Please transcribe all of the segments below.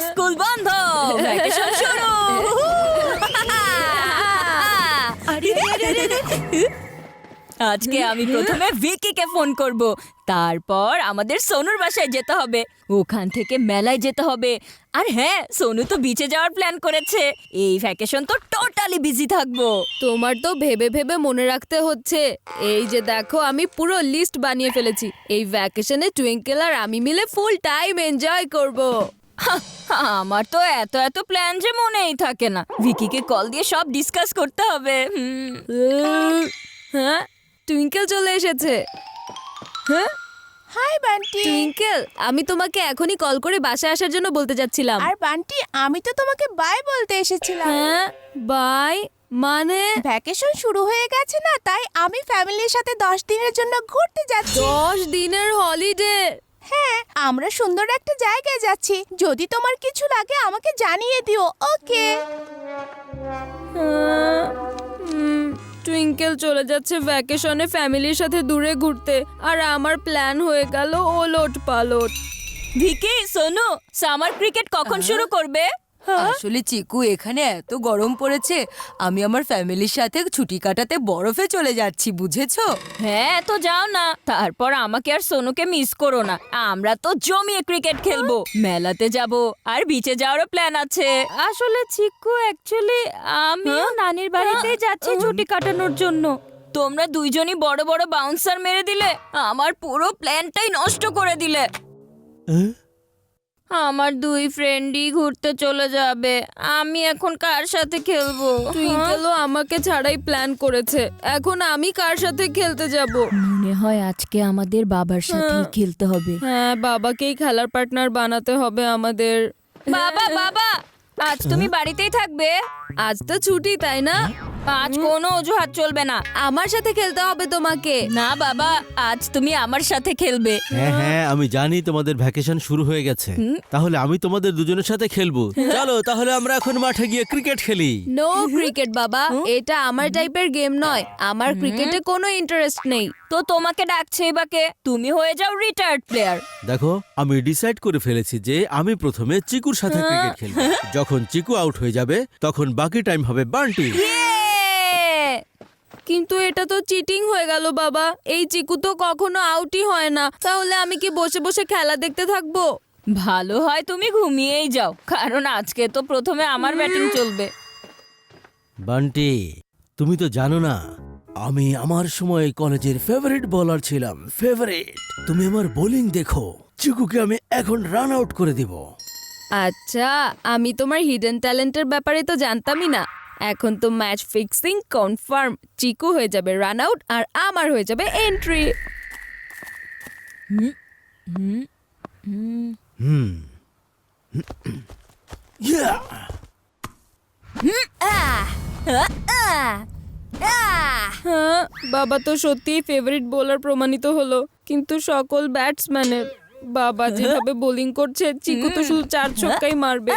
School বন্ধ, vacation শুরু। আজকে আমি প্রথমে ভিকিকে ফোন করব, তারপর আমাদের সোনুর বাসায় যেতে হবে, ওখান থেকে মেলায় যেতে হবে। আর হ্যাঁ, সোনু তো বিচে যাওয়ার প্ল্যান করেছে। এই ভ্যাকেশন তো টোটালি বিজি থাকবো। তোমার তো ভেবে ভেবে মনে রাখতে হচ্ছে। এই যে দেখো, আমি পুরো লিস্ট বানিয়ে ফেলেছি। এই ভ্যাকেশনে টুইঙ্কেল আর আমি মিলে ফুল টাইম এনজয় করব। আমার তো এত এত প্ল্যান যে মনেই থাকে না। ভিকিকে কল দিয়ে সব ডিসকাস করতে হবে। হ্যাঁ, টুইঙ্কেল চলে এসেছে। হ্যাঁ, হাই বান্টি। টুইঙ্কেল, আমি তোমাকে এখনই কল করে বাসায় আসার জন্য বলতে যাচ্ছিলাম। আর বান্টি, আমি তো তোমাকে বাই বলতে এসেছিলাম। হ্যাঁ, বাই মানে? ভ্যাকেশন শুরু হয়ে গেছে না, তাই আমি ফ্যামিলির সাথে 10 দিনের জন্য ঘুরতে যাচ্ছি। 10 দিনের হলিডে? হ্যাঁ, আমরা সুন্দর একটা জায়গায় যাচ্ছি। যদি তোমার কিছু লাগে আমাকে জানিয়ে দিও, ওকে? টুইঙ্কেল চলে যাচ্ছে ভ্যাকেশনে ফ্যামিলির সাথে দূরে ঘুরতে, আর আমার প্ল্যান হয়ে গেল ওলট পালট। ভিকি, সোনু, সামার ক্রিকেট কখন শুরু করবে? আসলে চিকু, এখানে এত গরম পড়েছে, আমি আমার ফ্যামিলির সাথে ছুটি কাটাতে বরফে চলে যাচ্ছি, বুঝেছো? হ্যাঁ, তো যাও না, তারপর আমাকে আর সোনুকে মিস করো না। আমরা তো জমিয়ে ক্রিকেট খেলবো, মেলাতে যাব, আর বিচে যাওয়ারও প্ল্যান আছে। আসলে চিকু, অ্যাকচুয়ালি আমিও নানির বাড়িতে যাচ্ছি ছুটি কাটানোর জন্য। তোমরা দুইজনই বড় বড় বাউন্সার মেরে দিলে, আমার পুরো প্ল্যানটাই নষ্ট করে দিলে। আমার দুই ফ্রেন্ডই ঘুরতে চলে যাবে, আমি এখন কার সাথে খেলবো? টুইঙ্কেলও আমাকে ছাড়াই প্ল্যান করেছে, এখন আমি কার সাথে খেলতে যাব? মনে হয় আজকে আমাদের বাবার সাথেই খেলতে হবে। হ্যাঁ, বাবাকেই খেলার পার্টনার বানাতে হবে আমাদের। বাবা, বাবা, আজ তুমি বাড়িতেই থাকবে? আজ তো ছুটি, তাই না? আজ কোনো অজুহাত চলবে না। আমার সাথে খেলতে হবে তোমাকে। না বাবা, আজ তুমি আমার সাথে খেলবে। হ্যাঁ হ্যাঁ, আমি জানি তোমাদের ভ্যাকেশন শুরু হয়ে গেছে, তাহলে আমি তোমাদের দুজনের সাথে খেলবো। চলো তাহলে আমরা এখন মাঠে গিয়ে ক্রিকেট খেলি। নো ক্রিকেট বাবা, এটা আমার টাইপের গেম নয়। আমার ক্রিকেটে কোনো ইন্টারেস্ট নেই। তো তোমাকে ডাকছে বাকে, তুমি হয়ে যাও রিটায়ার্ড প্লেয়ার। দেখো, আমি ডিসাইড করে ফেলেছি যে আমি প্রথমে চিকুর সাথে ক্রিকেট খেলবো। যখন চিকু আউট হয়ে যাবে তখন বাকি টাইম হবে বান্টি। কিন্তু এটা তো চিটিং হয়ে গেল বাবা। এই চিকু তো কখনো আউটই হয় না, তাহলে আমি কি বসে বসে খেলা দেখতে থাকবো? ভালো হয় তুমি ঘুমিয়েই যাও, কারণ আজকে তো প্রথমে আমার ব্যাটিং চলবে। বান্টি, তুমি তো জানো না, আমি আমার সময় কলেজের ফেভারিট বোলার ছিলাম, ফেভারিট। তুমি আমার বোলিং দেখো, চিকুকে আমি এখন রান আউট করে দিব। আচ্ছা, আমি তোমার হিডেন ট্যালেন্টের ব্যাপারে তো জানতামই না। এখন তো ম্যাচ ফিক্সিং কনফার্ম। চিকু হয়ে যাবে রান আউট আর আমার হয়ে যাবে এন্ট্রি। Yeah! হ্যাঁ, বাবা তো সত্যিই ফেভারিট বোলার প্রমাণিত হলো, কিন্তু সকল ব্যাটসম্যানের। বাবা যেভাবে বোলিং করছে, চিকু তো শুধু 4 ছক্কাই মারবে,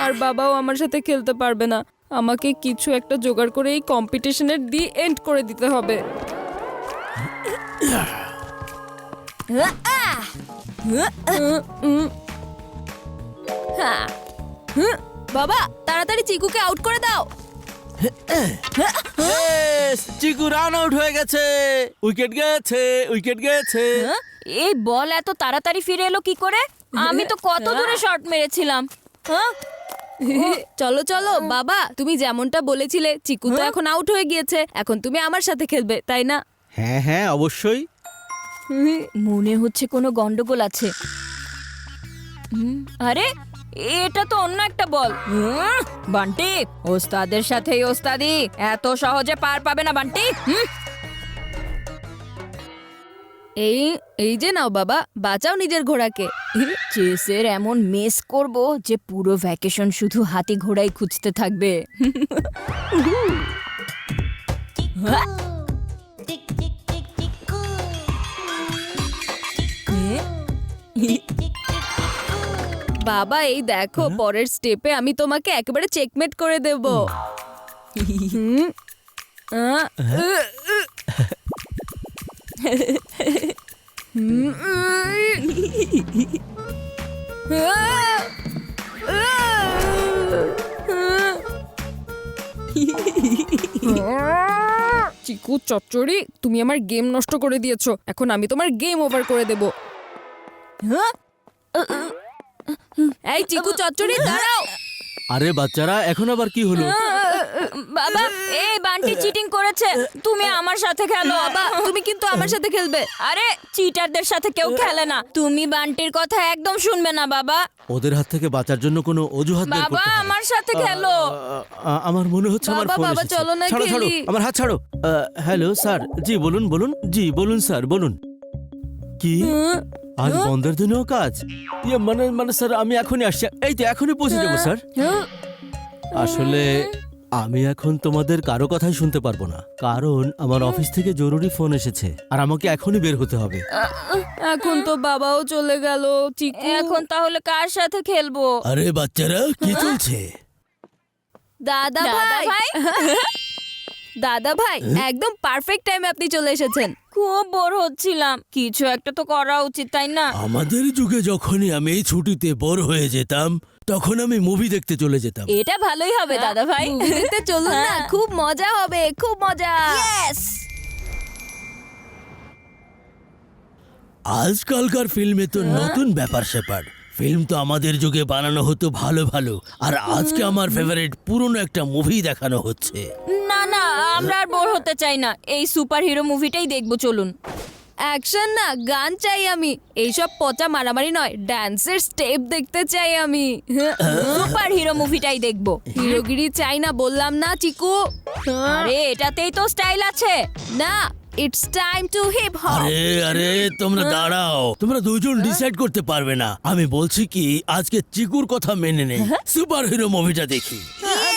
আর বাবাও আমার সাথে খেলতে পারবে না। আমাকে কিছু একটা জোগাড় করে এই কম্পিটিশনের দি এন্ড করে দিতে হবে। বাবা, তাড়াতাড়ি চিকুকে আউট করে দাও। Yes! চিকু রান আউট হয়ে গেছে, উইকেট গেছে, উইকেট গেছে। হ্যাঁ? এই বল এত তাড়াতাড়ি ফিরে এলো কি করে? আমি তো কত দূরে শট মেরেছিলাম। হ্যাঁ, চলো চলো বাবা, তুমি যেমনটা বলেছিলে, চিকু তো এখন আউট হয়ে গিয়েছে। এখন তুমি আমার সাথে খেলবে, তাই না? হ্যাঁ হ্যাঁ, অবশ্যই। মনে হচ্ছে কোনো গন্ডগোল আছে। আরে, এটা তো অন্য একটা বল। বান্টি, ওস্তাদের সাথেই ওস্তাদি, এত সহজে পার পাবে না বান্টি। এই এই যে নাও বাবা, বাঁচাও নিজের ঘোড়াকে। চেসের এমন মেস করব যে পুরো ভ্যাকেশন শুধু হাতি ঘোড়াই খুঁজতে থাকবে। বাবা, এই দেখো, পরের স্টেপে আমি তোমাকে একেবারে চেকমেট করে দেব। চিকু চচ্চড়ি, তুমি আমার গেম নষ্ট করে দিয়েছো। এখন আমি তোমার গেম ওভার করে দেব। এই চিকু চচ্চড়ি দাঁড়াও। আরে বাচ্চারা, এখন আবার কি হলো? বাবা, এই বান্টি চিটিং করেছে, তুমি আমার সাথে খেলো। বাবা তুমি কিন্তু আমার সাথে খেলবে। আরে চিটারদের সাথে কেউ খেলে না, তুমি বান্টির কথা একদম শুনবে না বাবা। ওদের হাত থেকে বাঁচার জন্য কোনো অজুহাত বের বাবা করতে হবে। আমার সাথে খেলো। আমার মনে হচ্ছে আমার বাবা, ফোন বাবা, এসেছে। চলো না ছাড়ো, ছাড়ো, খেলি। আমার হাত ছাড়ো। হ্যালো স্যার, জি বলুন বলুন, জি বলুন স্যার বলুন। কি আজ বন্ধের দিনেও কাজ? মানে মানে স্যার আমি এখনই আসছি, এই তো এখনই পৌঁছে যাবো স্যার। আসলে আমি এখন তোমাদের কারো কথাই শুনতে পারবো না, কারণ আমার অফিস থেকে জরুরি ফোন এসেছে আর আমাকে এখনই বের হতে হবে। এখন তো বাবাও চলে গেল। চিকু এখন তাহলে কার সাথে খেলবো? আরে বাচ্চারা কি চলছে? দাদা ভাই, দাদা ভাই, একদম পারফেক্ট টাইমে আপনি চলে এসেছেন। খুব বোর হচ্ছিলাম, কিছু একটা তো করা উচিত তাই না? আমাদের যুগে যখনই আমি এই ছুটিতে বোর হয়ে যেতাম তখন আমি মুভি দেখতে চলে যেতাম। এটা ভালোই হবে দাদা ভাই। মুভিতে চলুন না, খুব মজা হবে, খুব মজা। আজকালকার ফিল্মে তো নতুন ব্যাপার স্যাপার। ফিল্ম তো আমাদের যুগে বানানো হতো ভালো ভালো, আর আজকে আমার ফেভারিট পুরনো একটা মুভি দেখানো হচ্ছে। না না, আমরা আর বোর হতে চাই না, এই সুপার হিরো মুভিটাই দেখবো চলুন। অ্যাকশন না, গান চাই আমি। এইসব পচা মারামারি নয়, ডান্সের স্টেপ দেখতে চাই আমি। সুপার হিরো মুভিটাই দেখবো। হিরোগিরি চাই না, বললাম না চিকু। আরে এটাতেই তো স্টাইল আছে। না, it's time to hip hop. আরে আরে তোমরা দাঁড়াও, তোমরা দুজন ডিসাইড করতে পারবে না। আমি বলছি কি আজকে চিকুর কথা মেনে নেই, সুপার হিরো মুভিটা দেখি।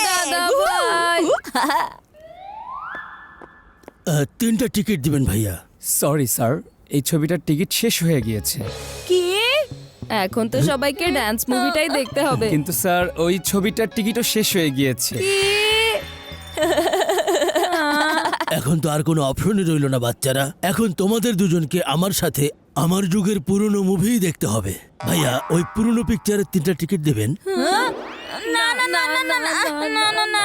দাদা ভাই, 3টা টিকিট দিবেন ভাইয়া। সরি স্যার, এই ছবিটার টিকিট শেষ হয়ে গিয়েছে। কি? এখন তো সবাইকে ডান্স মুভিটাই দেখতে হবে। কিন্তু স্যার ওই ছবিটার টিকিটও শেষ হয়ে গিয়েছে। এখন তো আর কোনো অপশনই রইল না বাচ্চারা, এখন তোমাদের দুজনকে আমার সাথে আমার যুগের পুরনো মুভি দেখতে হবে। ভাইয়া ওই পুরনো পিকচারের 3টা টিকিট দেবেন। না না না না না না না না না।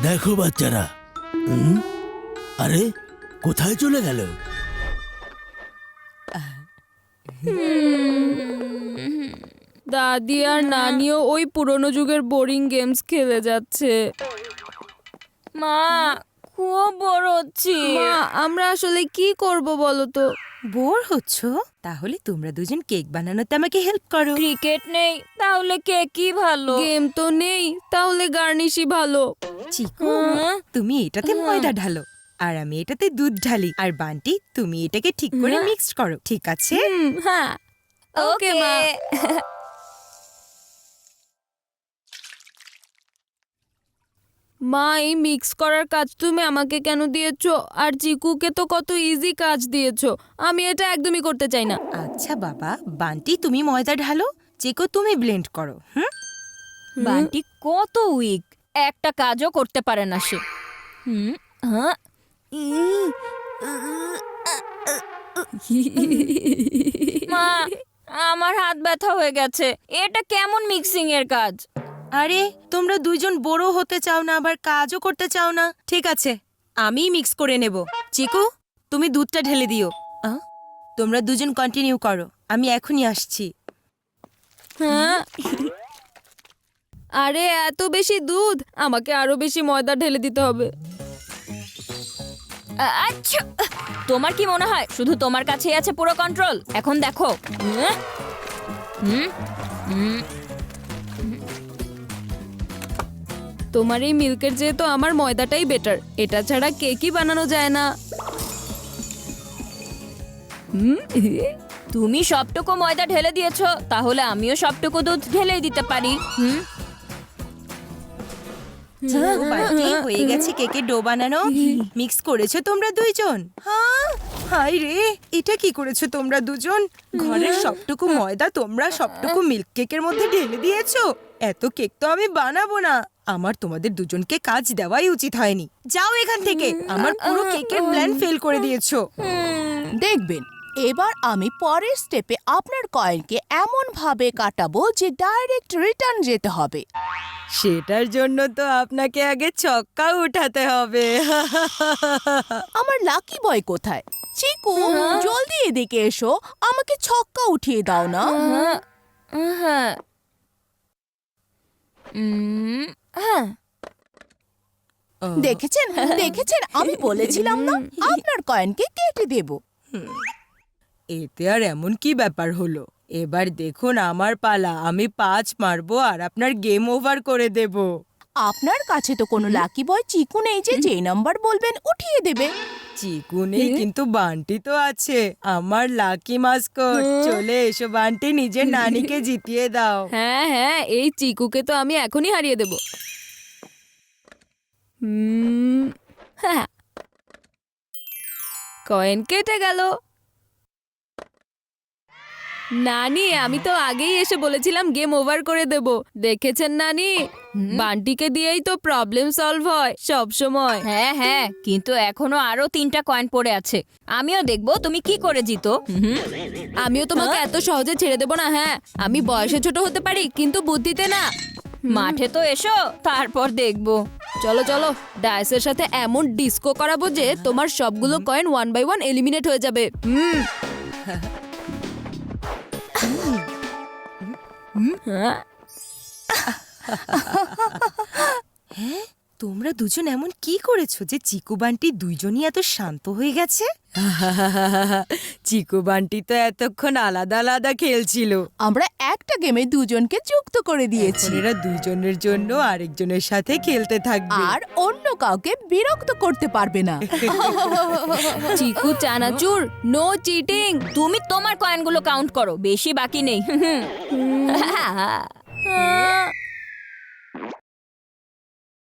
দেখো বাচ্চারা, আরে কোথায় চলে গেল? দাদি আর নানিও ওই পুরনো যুগের বোরিং গেমস খেলে যাচ্ছে। মা খুব বোর হচ্ছি। মা, আমরা আসলে কি করব বলো তো? বোর হচ্ছ? তাহলে তোমরা দুজন কেক বানানোতে আমাকে হেল্প করো। ক্রিকেট নেই, তাহলে কে কি ভালো? গেম তো নেই, তাহলে গার্নিশই ভালো। চিকু তুমি এটাতে ময়দা ঢালো আর আমি এটাতে দুধ ঢালি, আর বান্টি তুমি এটাকে ঠিক করে মিক্স করো, ঠিক আছে? হ্যাঁ, ওকে মা। মা, এই মিক্স করার কাজ তুমি আমাকে কেন দিয়েছো? আর চিকুকে তো কত ইজি কাজ দিয়েছো, আমি এটা একদমই করতে চাই না। আচ্ছা বাবা, বান্টি তুমি ময়দা ঢালো, চিকু তুমি ব্লেন্ড করো। বান্টি কত উইক, একটা কাজও করতে পারে না সে। হ্যাঁ? মা, আমার হাত ব্যথা হয়ে গেছে, এটা কেমন মিক্সিং এর কাজ? আরে তোমরা দুইজন বড় হতে চাও না, আবার কাজও করতে চাও না। ঠিক আছে, আমিই মিক্স করে নেব। চিকু তুমি দুধটা ঢেলে দিও। তোমরা দুজন কন্টিনিউ করো, আমি এখনই আসছি। হ্যাঁ, আরে এত বেশি দুধ, আমাকে আরো বেশি ময়দা ঢেলে দিতে হবে। আচ্ছা, তোমার কি মনে হয় শুধু তোমার কাছেই আছে পুরো কন্ট্রোল? এখন দেখো। তোমার এই মিল্কের চেয়ে তো আমার ময়দাটাই বেটার, এটা ছাড়া কেকই বানানো যায় না। তুমি সবটুকু ময়দা ঢেলে দিয়েছো, তাহলে আমিও সবটুকু দুধ ঢেলেই দিতে পারি। চিকু বান্টি হয়ে গেছে কেকের ডো বানানো। মিক্স করেছো তোমরা দুইজন? হাই রে, এটা কি করেছো তোমরা দুজন? ঘরের সবটুকু ময়দা তোমরা সবটুকু মিল্ক কেকের মধ্যে ঢেলে দিয়েছো। এত কেক তো আমি বানাবো না। আমার তোমাদের দুজনকে কাজ দেওয়াই উচিত হয়নি। যাও এখান থেকে, আমার পুরো কেকের প্ল্যান ফেল করে দিয়েছো। দেখবেন এবার আমি পরের স্টেপে আপনার কয়েনকে এমন ভাবে কাটাবো যে ডাইরেক্ট রিটার্ন যেতে হবে। সেটার জন্য তো আপনাকে আগে ছক্কা উঠাতে হবে। আমার লাকি বয় কোথায়? চিকু, জলদি এদিকে এসো, আমাকে ছক্কা উঠিয়ে দাও না। হ্যাঁ হ্যাঁ দেখেছেন দেখেছেন, আমি বলেছিলাম না আপনার কয়েনকে কেটে দেব। এতে আর এমন কি ব্যাপার হলো? এবার দেখুন আমার পালা, আমি 5 মারবো আর আপনার গেম ওভার করে দেব। আপনার কাছে তো কোনো লাকি বয় চিকু নেই যে যেই নাম্বার বলবেন উঠিয়ে দেবে। চিকু নেই কিন্তু বান্টি তো আছে, আমার লাকি মাস্কট। চলে এসো বান্টি, নিজের নানিকে জিতিয়ে দাও। হ্যাঁ হ্যাঁ, এই চিকুকে তো আমি এখনই হারিয়ে দেব। হ্যাঁ, কয়েন কেটে গেল। নানি, আমি তো আগেই এসে বলেছিলাম গেম ওভার করে দেব। দেখেছেন নানি, বান্টিকে দিয়েই তো প্রবলেম সলভ হয় সব সময়। হ্যাঁ হ্যাঁ, কিন্তু এখনো আরো 3টা কয়েন পড়ে আছে। আমিও দেখবো তুমি কি করে জিতো। আমিও তোমাকে এত সহজে ছেড়ে দেব না। হ্যাঁ, আমি বয়সে ছোট হতে পারি কিন্তু বুদ্ধিতে না। মাঠে তো এসো, তারপর দেখবো। চলো চলো, ডায়াসের সাথে এমন ডিস্কো করাবো যে তোমার সবগুলো কয়েন 1 বাই 1 এলিমিনেট হয়ে যাবে। তোমরা দুজন এমন কি করেছো যে চিকু বান্টি দুইজনই এত শান্ত হয়ে গেছে? চিকু বান্টি তো এতক্ষণ আলাদা আলাদা খেলছিল, আমরা একটা গেমে দুজনকে যুক্ত করে দিয়েছি, এখন এরা দুইজনের জন্য আরেকজনের সাথে খেলতে থাকবে। আর অন্য কাউকে বিরক্ত করতে পারবে না। চিকু চানাচুর, নো চিটিং। তুমি তোমার কয়েনগুলো কাউন্ট করো, বেশি বাকি নেই।